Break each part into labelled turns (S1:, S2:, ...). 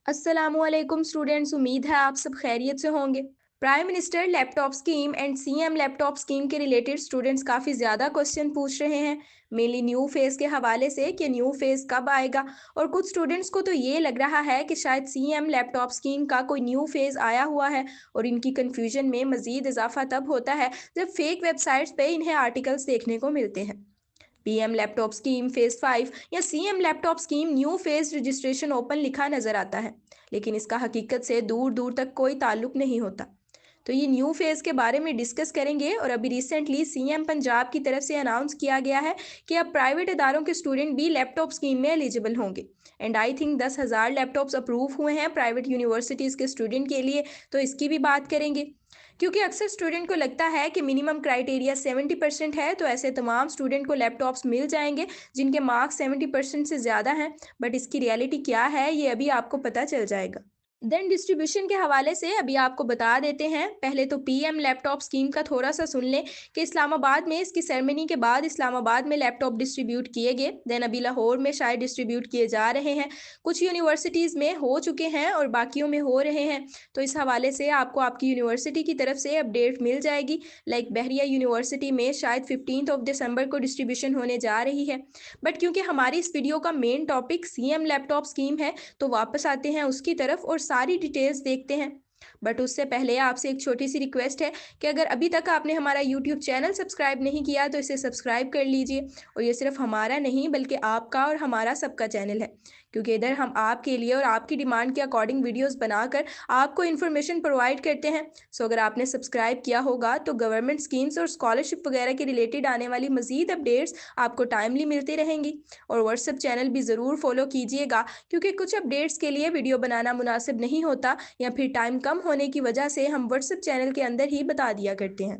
S1: अस्सलामुअलैकुम स्टूडेंट्स, उम्मीद है आप सब खैरियत से होंगे। Prime minister laptop scheme and CM laptop scheme के रिलेटेड स्टूडेंट्स काफ़ी ज़्यादा क्वेश्चन पूछ रहे हैं, मेनली न्यू फेज़ के हवाले से कि न्यू फेज़ कब आएगा। और कुछ स्टूडेंट्स को तो ये लग रहा है कि शायद सीएम लैपटॉप स्कीम का कोई न्यू फेज़ आया हुआ है। और इनकी कन्फ्यूजन में मज़ीद इजाफा तब होता है जब फेक वेबसाइट्स पे इन्हें आर्टिकल्स देखने को मिलते हैं। पीएम लैपटॉप स्कीम फेज 5 या CM laptop scheme new phase registration open लिखा नजर आता है, लेकिन इसका हकीकत से दूर दूर तक कोई ताल्लुक नहीं होता। तो ये न्यू फेज के बारे में डिस्कस करेंगे। और अभी रिसेंटली सीएम पंजाब की तरफ से अनाउंस किया गया है कि अब प्राइवेट इदारों के स्टूडेंट भी लैपटॉप स्कीम में एलिजिबल होंगे। And I think 10,000 laptops approve हुए हैं प्राइवेट यूनिवर्सिटीज़ के स्टूडेंट के लिए। तो इसकी भी बात करेंगे, क्योंकि अक्सर स्टूडेंट को लगता है कि मिनिमम क्राइटेरिया 70% है, तो ऐसे तमाम स्टूडेंट को लैपटॉप्स मिल जाएंगे जिनके मार्क्स 70% से ज़्यादा हैं। बट इसकी रियलिटी क्या है ये अभी आपको पता चल जाएगा। देन डिस्ट्रीब्यूशन के हवाले से अभी आपको बता देते हैं। पहले तो पीएम लैपटॉप स्कीम का थोड़ा सा सुन लें कि इस्लामाबाद में इसकी सेरेमनी के बाद इस्लामाबाद में लैपटॉप डिस्ट्रीब्यूट किए गए। देन अभी लाहौर में शायद डिस्ट्रीब्यूट किए जा रहे हैं। कुछ यूनिवर्सिटीज़ में हो चुके हैं और बाकियों में हो रहे हैं। तो इस हवाले से आपको आपकी यूनिवर्सिटी की तरफ से अपडेट मिल जाएगी। लाइक बहरिया यूनिवर्सिटी में शायद 15 को डिस्ट्रीब्यूशन होने जा रही है। बट क्योंकि हमारी इस वीडियो का main topic CM laptop scheme है, तो वापस आते हैं उसकी तरफ और सारी डिटेल्स देखते हैं। बट उससे पहले आपसे एक छोटी सी रिक्वेस्ट है कि अगर अभी तक आपने हमारा यूट्यूब चैनल सब्सक्राइब नहीं किया तो इसे सब्सक्राइब कर लीजिए। और ये सिर्फ हमारा नहीं बल्कि आपका और हमारा सबका चैनल है, क्योंकि इधर हम आपके लिए और आपकी डिमांड के अकॉर्डिंग वीडियोस बनाकर आपको इन्फॉर्मेशन प्रोवाइड करते हैं। सो अगर आपने सब्सक्राइब किया होगा तो गवर्नमेंट स्कीम्स और स्कॉलरशिप वगैरह के रिलेटेड आने वाली मजीद अपडेट्स आपको टाइमली मिलती रहेंगी। और व्हाट्सएप चैनल भी ज़रूर फॉलो कीजिएगा, क्योंकि कुछ अपडेट्स के लिए वीडियो बनाना मुनासिब नहीं होता या फिर टाइम कम होने की वजह से हम व्हाट्सएप चैनल के अंदर ही बता दिया करते हैं।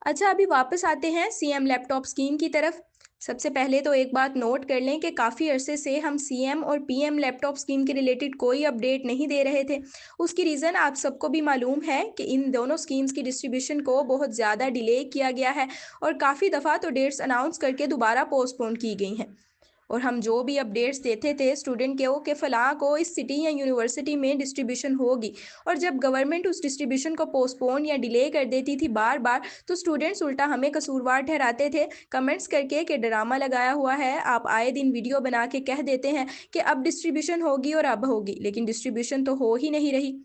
S1: अच्छा, अभी वापस आते हैं सीएम लैपटॉप स्कीम की तरफ। सबसे पहले तो एक बात नोट कर लें कि काफ़ी अरसे से हम सीएम और पीएम लैपटॉप स्कीम के रिलेटेड कोई अपडेट नहीं दे रहे थे। उसकी रीज़न आप सबको भी मालूम है कि इन दोनों स्कीम्स की डिस्ट्रीब्यूशन को बहुत ज़्यादा डिले किया गया है और काफ़ी दफ़ा तो डेट्स अनाउंस करके दोबारा पोस्टपोन की गई हैं। और हम जो भी अपडेट्स देते थे स्टूडेंट के वो कि फ़लाँ को इस सिटी या यूनिवर्सिटी में डिस्ट्रीब्यूशन होगी, और जब गवर्नमेंट उस डिस्ट्रीब्यूशन को पोस्टपोन या डिले कर देती थी बार बार, तो स्टूडेंट्स उल्टा हमें कसूरवार ठहराते थे कमेंट्स करके कि ड्रामा लगाया हुआ है, आप आए दिन वीडियो बना के कह देते हैं कि अब डिस्ट्रीब्यूशन होगी और अब होगी, लेकिन डिस्ट्रीब्यूशन तो हो ही नहीं रही।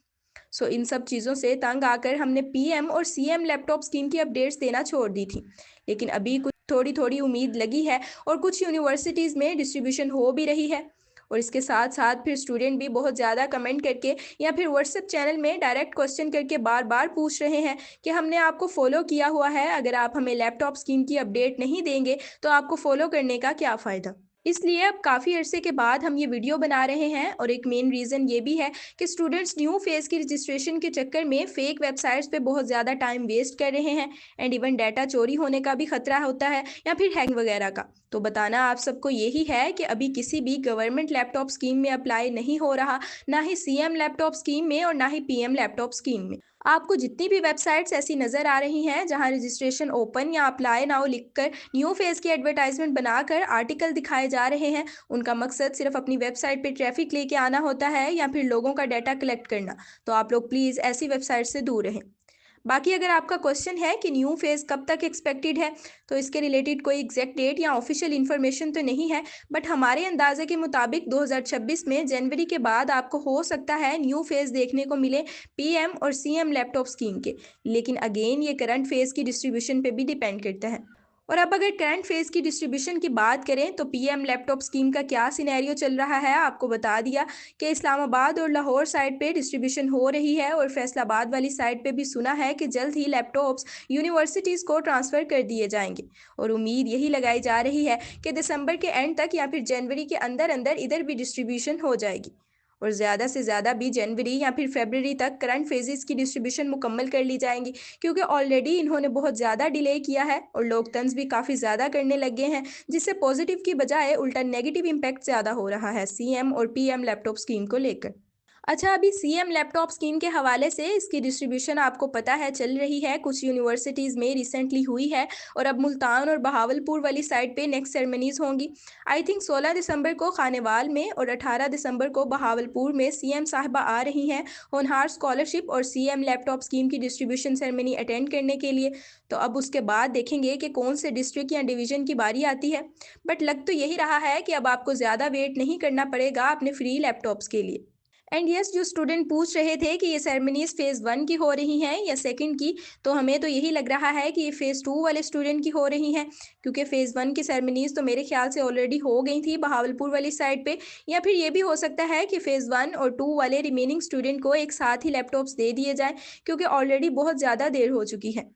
S1: सो इन सब चीज़ों से तंग आकर हमने पीएम और सीएम लैपटॉप स्कीम की अपडेट्स देना छोड़ दी थी। लेकिन अभी कुछ थोड़ी थोड़ी उम्मीद लगी है और कुछ यूनिवर्सिटीज़ में डिस्ट्रीब्यूशन हो भी रही है। और इसके साथ साथ फिर स्टूडेंट भी बहुत ज़्यादा कमेंट करके या फिर व्हाट्सएप चैनल में डायरेक्ट क्वेश्चन करके बार बार पूछ रहे हैं कि हमने आपको फॉलो किया हुआ है, अगर आप हमें लैपटॉप स्कीम की अपडेट नहीं देंगे तो आपको फॉलो करने का क्या फ़ायदा। इसलिए अब काफ़ी अरसे के बाद हम ये वीडियो बना रहे हैं। और एक मेन रीज़न ये भी है कि स्टूडेंट्स न्यू फेज़ की रजिस्ट्रेशन के चक्कर में फेक वेबसाइट्स पे बहुत ज़्यादा टाइम वेस्ट कर रहे हैं। एंड इवन डाटा चोरी होने का भी खतरा होता है या फिर हैकिंग वगैरह का। तो बताना आप सबको यही है कि अभी किसी भी गवर्नमेंट लैपटॉप स्कीम में अप्लाई नहीं हो रहा, ना ही सीएम लैपटॉप स्कीम में और ना ही पीएम लैपटॉप स्कीम में। आपको जितनी भी वेबसाइट्स ऐसी नज़र आ रही हैं जहां रजिस्ट्रेशन ओपन या अप्लाई नाउ लिखकर न्यू फेज़ की एडवर्टाइजमेंट बनाकर आर्टिकल दिखाए जा रहे हैं, उनका मकसद सिर्फ अपनी वेबसाइट पे ट्रैफिक लेके आना होता है या फिर लोगों का डाटा कलेक्ट करना। तो आप लोग प्लीज़ ऐसी वेबसाइट से दूर रहें। बाकी अगर आपका क्वेश्चन है कि न्यू फेज़ कब तक एक्सपेक्टेड है, तो इसके रिलेटेड कोई एग्जैक्ट डेट या ऑफिशियल इन्फॉर्मेशन तो नहीं है। बट हमारे अंदाजे के मुताबिक 2026 में जनवरी के बाद आपको हो सकता है न्यू फेज़ देखने को मिले पीएम और सीएम लैपटॉप स्कीम के। लेकिन अगेन ये करंट फेज़ की डिस्ट्रीब्यूशन पे भी डिपेंड करता है। और अब अगर करंट फेज़ की डिस्ट्रीब्यूशन की बात करें तो पीएम लैपटॉप स्कीम का क्या सिनेरियो चल रहा है आपको बता दिया कि इस्लामाबाद और लाहौर साइड पे डिस्ट्रीब्यूशन हो रही है, और फैसलाबाद वाली साइड पे भी सुना है कि जल्द ही लैपटॉप्स यूनिवर्सिटीज़ को ट्रांसफ़र कर दिए जाएंगे। और उम्मीद यही लगाई जा रही है कि दिसंबर के एंड तक या फिर जनवरी के अंदर अंदर इधर भी डिस्ट्रीब्यूशन हो जाएगी। और ज़्यादा से ज़्यादा भी जनवरी या फिर फरवरी तक करंट फेजेस की डिस्ट्रीब्यूशन मुकम्मल कर ली जाएंगी, क्योंकि ऑलरेडी इन्होंने बहुत ज़्यादा डिले किया है और लोग तंज भी काफ़ी ज़्यादा करने लगे हैं, जिससे पॉजिटिव की बजाय उल्टा नेगेटिव इम्पैक्ट ज़्यादा हो रहा है सीएम और पीएम लैपटॉप स्कीम को लेकर। अच्छा, अभी सीएम लैपटॉप स्कीम के हवाले से इसकी डिस्ट्रीब्यूशन आपको पता है चल रही है, कुछ यूनिवर्सिटीज़ में रिसेंटली हुई है और अब मुल्तान और बहावलपुर वाली साइड पे नेक्स्ट सेरेमनीज़ होंगी। आई थिंक 16 दिसंबर को खानेवाल में और 18 दिसंबर को बहावलपुर में सीएम साहिबा आ रही हैं होनहार स्कॉलरशिप और सीएम लैपटॉप स्कीम की डिस्ट्रीब्यूशन सेरेमनी अटेंड करने के लिए। तो अब उसके बाद देखेंगे कि कौन से डिस्ट्रिक्ट या डिवीज़न की बारी आती है। बट लग तो यही रहा है कि अब आपको ज़्यादा वेट नहीं करना पड़ेगा अपने फ्री लैपटॉप्स के लिए। एंड यस, जो स्टूडेंट पूछ रहे थे कि ये सेरेमनीज फेज़ 1 की हो रही हैं या सेकंड की, तो हमें तो यही लग रहा है कि ये फेज़ 2 वाले स्टूडेंट की हो रही हैं, क्योंकि फेज़ 1 की सेरेमनीज तो मेरे ख्याल से ऑलरेडी हो गई थी बहावलपुर वाली साइड पे। या फिर ये भी हो सकता है कि फेज़ 1 और 2 वाले रिमेनिंग स्टूडेंट को एक साथ ही लैपटॉप्स दे दिए जाएँ, क्योंकि ऑलरेडी बहुत ज़्यादा देर हो चुकी है।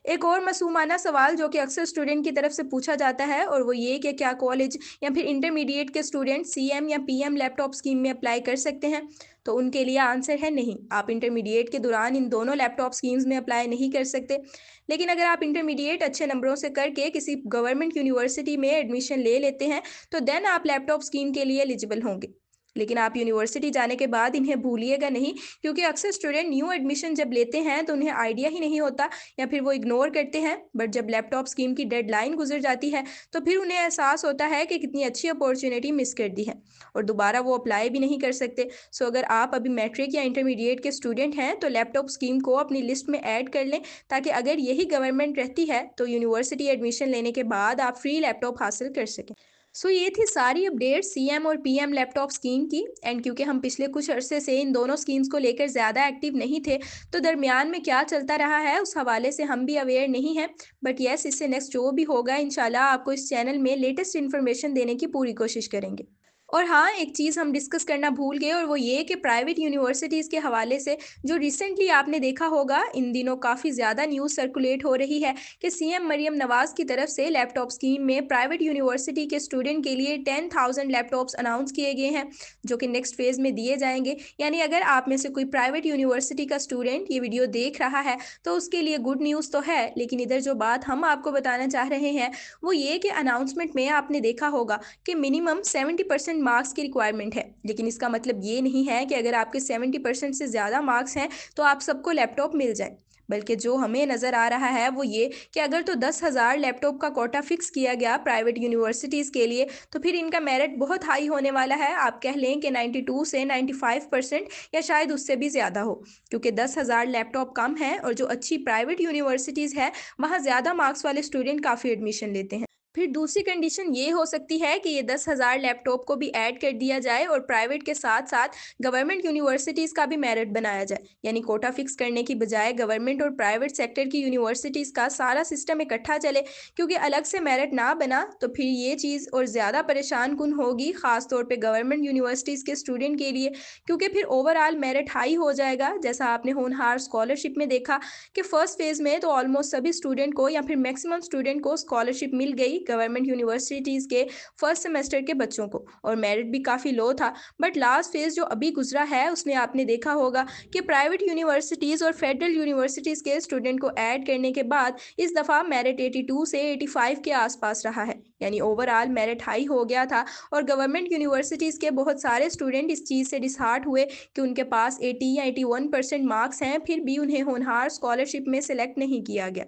S1: एक और मासूमाना सवाल जो कि अक्सर स्टूडेंट की तरफ से पूछा जाता है और वो ये कि क्या कॉलेज या फिर इंटरमीडिएट के स्टूडेंट सीएम या पीएम लैपटॉप स्कीम में अप्लाई कर सकते हैं? तो उनके लिए आंसर है नहीं। आप इंटरमीडिएट के दौरान इन दोनों लैपटॉप स्कीम्स में अप्लाई नहीं कर सकते। लेकिन अगर आप इंटरमीडिएट अच्छे नंबरों से करके किसी गवर्नमेंट यूनिवर्सिटी में एडमिशन ले लेते हैं, तो देन आप लैपटॉप स्कीम के लिए एलिजिबल होंगे। लेकिन आप यूनिवर्सिटी जाने के बाद इन्हें भूलिएगा नहीं, क्योंकि अक्सर स्टूडेंट न्यू एडमिशन जब लेते हैं तो उन्हें आइडिया ही नहीं होता या फिर वो इग्नोर करते हैं। बट जब लैपटॉप स्कीम की डेडलाइन गुजर जाती है, तो फिर उन्हें एहसास होता है कि कितनी अच्छी अपॉर्चुनिटी मिस कर दी है और दोबारा वो अप्लाई भी नहीं कर सकते। सो अगर आप अभी मैट्रिक या इंटरमीडिएट के स्टूडेंट हैं तो लैपटॉप स्कीम को अपनी लिस्ट में ऐड कर लें, ताकि अगर यही गवर्नमेंट रहती है तो यूनिवर्सिटी एडमिशन लेने के बाद आप फ्री लैपटॉप हासिल कर सकें। सो ये थी सारी अपडेट सीएम और पीएम लैपटॉप स्कीम की। एंड क्योंकि हम पिछले कुछ अरसे से इन दोनों स्कीम्स को लेकर ज़्यादा एक्टिव नहीं थे, तो दरमियान में क्या चलता रहा है उस हवाले से हम भी अवेयर नहीं हैं। बट यस, इससे नेक्स्ट जो भी होगा इंशाल्लाह आपको इस चैनल में लेटेस्ट इन्फॉर्मेशन देने की पूरी कोशिश करेंगे। और हाँ, एक चीज़ हम डिस्कस करना भूल गए और वो ये कि प्राइवेट यूनिवर्सिटीज़ के हवाले से जो रिसेंटली आपने देखा होगा, इन दिनों काफ़ी ज़्यादा न्यूज़ सर्कुलेट हो रही है कि सीएम मरियम नवाज़ की तरफ से लैपटॉप स्कीम में प्राइवेट यूनिवर्सिटी के स्टूडेंट के लिए 10,000 लैपटॉप्स अनाउंस किए गए हैं, जो कि नेक्स्ट फेज़ में दिए जाएंगे। यानी अगर आप में से कोई प्राइवेट यूनिवर्सिटी का स्टूडेंट ये वीडियो देख रहा है, तो उसके लिए गुड न्यूज़ तो है। लेकिन इधर जो बात हम आपको बताना चाह रहे हैं वो ये कि अनाउंसमेंट में आपने देखा होगा कि मिनिमम 70% मार्क्स की रिक्वायरमेंट है। लेकिन इसका मतलब ये नहीं है कि अगर आपके 70% से ज़्यादा मार्क्स हैं तो आप सबको लैपटॉप मिल जाए। बल्कि जो हमें नज़र आ रहा है वो ये कि अगर तो 10,000 लैपटॉप का कोटा फिक्स किया गया प्राइवेट यूनिवर्सिटीज़ के लिए, तो फिर इनका मेरिट बहुत हाई होने वाला है। आप कह लें कि 92 से 95% या शायद उससे भी ज़्यादा हो, क्योंकि 10,000 लैपटॉप कम है और जो अच्छी प्राइवेट यूनिवर्सिटीज़ है वहाँ ज़्यादा मार्क्स वाले स्टूडेंट काफ़ी एडमिशन लेते हैं। फिर दूसरी कंडीशन ये हो सकती है कि ये 10,000 लैपटॉप को भी ऐड कर दिया जाए और प्राइवेट के साथ साथ गवर्नमेंट यूनिवर्सिटीज़ का भी मेरिट बनाया जाए। यानी कोटा फिक्स करने की बजाय गवर्नमेंट और प्राइवेट सेक्टर की यूनिवर्सिटीज़ का सारा सिस्टम इकट्ठा चले, क्योंकि अलग से मेरिट ना बना तो फिर ये चीज़ और ज़्यादा परेशान कुन होगी, ख़ास तौर पे गवर्नमेंट यूनिवर्सिटीज़ के स्टूडेंट के लिए। क्योंकि फिर ओवरऑल मेरिट हाई हो जाएगा, जैसा आपने होनहार स्कॉलरशिप में देखा कि फर्स्ट फेज़ में तो ऑलमोस्ट सभी स्टूडेंट को या फिर मैक्सिमम स्टूडेंट को स्कॉलरशिप मिल गई गवर्नमेंट यूनिवर्सिटीज़ के फर्स्ट सेमेस्टर के बच्चों को, और मेरिट भी काफ़ी लो था। बट लास्ट फेज़ जो अभी गुजरा है उसमें आपने देखा होगा कि प्राइवेट यूनिवर्सिटीज़ और फेडरल यूनिवर्सिटीज़ के स्टूडेंट को ऐड करने के बाद इस दफ़ा मेरिट 82 से 85 के आसपास रहा है। यानी ओवरऑल मेरिट हाई हो गया था और गवर्नमेंट यूनिवर्सिटीज़ के बहुत सारे स्टूडेंट इस चीज़ से डिसहार्ट हुए कि उनके पास 80 या 81% मार्क्स हैं, फिर भी उन्हें होनहार स्कॉलरशिप में सेलेक्ट नहीं किया गया।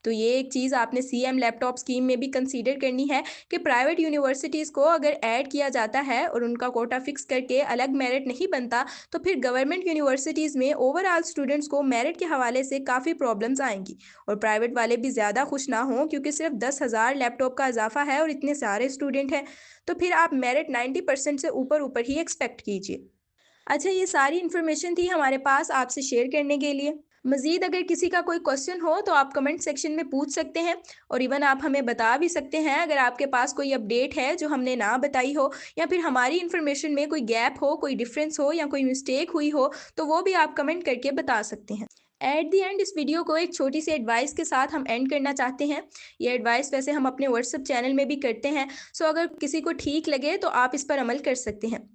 S1: तो ये एक चीज़ आपने सीएम लैपटॉप स्कीम में भी कंसीडर करनी है कि प्राइवेट यूनिवर्सिटीज़ को अगर ऐड किया जाता है और उनका कोटा फिक्स करके अलग मेरिट नहीं बनता, तो फिर गवर्नमेंट यूनिवर्सिटीज़ में ओवरऑल स्टूडेंट्स को मेरिट के हवाले से काफ़ी प्रॉब्लम्स आएंगी और प्राइवेट वाले भी ज़्यादा खुश ना हों, क्योंकि सिर्फ 10,000 लैपटॉप का इजाफा है और इतने सारे स्टूडेंट हैं। तो फिर आप मेरिट 90% से ऊपर ऊपर ही एक्सपेक्ट कीजिए। अच्छा, ये सारी इन्फॉर्मेशन थी हमारे पास आपसे शेयर करने के लिए। मज़ीद अगर किसी का कोई क्वेश्चन हो तो आप कमेंट सेक्शन में पूछ सकते हैं और इवन आप हमें बता भी सकते हैं अगर आपके पास कोई अपडेट है जो हमने ना बताई हो या फिर हमारी इन्फॉर्मेशन में कोई गैप हो, कोई डिफरेंस हो या कोई मिस्टेक हुई हो, तो वो भी आप कमेंट करके बता सकते हैं। एट द एंड इस वीडियो को एक छोटी सी एडवाइस के साथ हम एंड करना चाहते हैं। ये एडवाइस वैसे हम अपने व्हाट्सएप चैनल में भी करते हैं, सो अगर किसी को ठीक लगे तो आप इस पर अमल कर सकते हैं।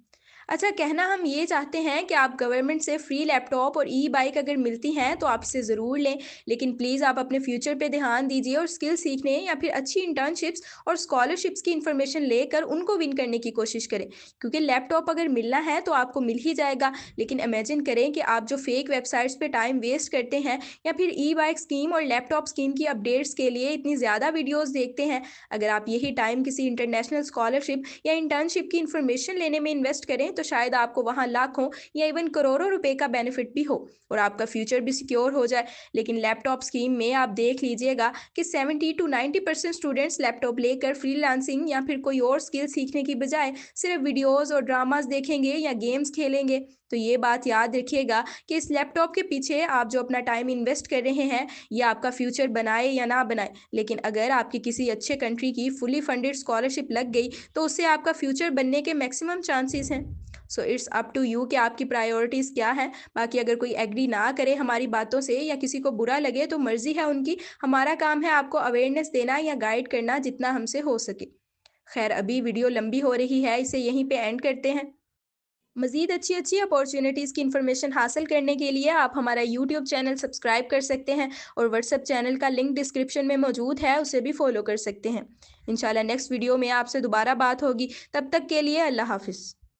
S1: अच्छा, कहना हम ये चाहते हैं कि आप गवर्नमेंट से फ्री लैपटॉप और ई बाइक अगर मिलती हैं तो आप इसे ज़रूर लें, लेकिन प्लीज़ आप अपने फ्यूचर पे ध्यान दीजिए और स्किल सीखने या फिर अच्छी इंटर्नशिप्स और स्कॉलरशिप्स की इन्फॉर्मेशन लेकर उनको विन करने की कोशिश करें। क्योंकि लैपटॉप अगर मिलना है तो आपको मिल ही जाएगा, लेकिन इमेजिन करें कि आप जो फेक वेबसाइट्स पे टाइम वेस्ट करते हैं या फिर ई बाइक स्कीम और लैपटॉप स्कीम की अपडेट्स के लिए इतनी ज़्यादा वीडियोज़ देखते हैं। अगर आप यही टाइम किसी इंटरनेशनल स्कॉलरशिप या इंटर्नशिप की इन्फॉर्मेशन लेने में इन्वेस्ट करें तो शायद आपको वहां लाखों या इवन करोड़ों रुपए का बेनिफिट भी हो और आपका फ्यूचर भी सिक्योर हो जाए। लेकिन लैपटॉप स्कीम में आप देख लीजिएगा कि 70 to 90% स्टूडेंट्स लैपटॉप लेकर फ्रीलांसिंग या फिर कोई और स्किल सीखने की बजाय सिर्फ वीडियोस और ड्रामास देखेंगे या गेम्स खेलेंगे। तो ये बात याद रखिएगा कि इस लैपटॉप के पीछे आप जो अपना टाइम इन्वेस्ट कर रहे हैं ये आपका फ्यूचर बनाए या ना बनाए, लेकिन अगर आपकी किसी अच्छे कंट्री की फुली फंडेड स्कॉलरशिप लग गई तो उससे आपका फ्यूचर बनने के मैक्सिमम चांसेस हैं। So it's up to you कि आपकी प्रायोरिटीज़ क्या है। बाकी अगर कोई एग्री ना करे हमारी बातों से या किसी को बुरा लगे तो मर्जी है उनकी। हमारा काम है आपको अवेयरनेस देना या गाइड करना जितना हमसे हो सके। खैर, अभी वीडियो लंबी हो रही है, इसे यहीं पे एंड करते हैं। मज़ीद अच्छी-अच्छी अपॉर्च्युनिटीज़ की इन्फॉर्मेशन हासिल करने के लिए आप हमारा यूट्यूब चैनल सब्सक्राइब कर सकते हैं और व्हाट्सएप चैनल का लिंक डिस्क्रिप्शन में मौजूद है, उसे भी फॉलो कर सकते हैं। इंशाल्लाह नेक्स्ट वीडियो में आपसे दोबारा बात होगी, तब तक के लिए अल्लाह हाफ़िज़।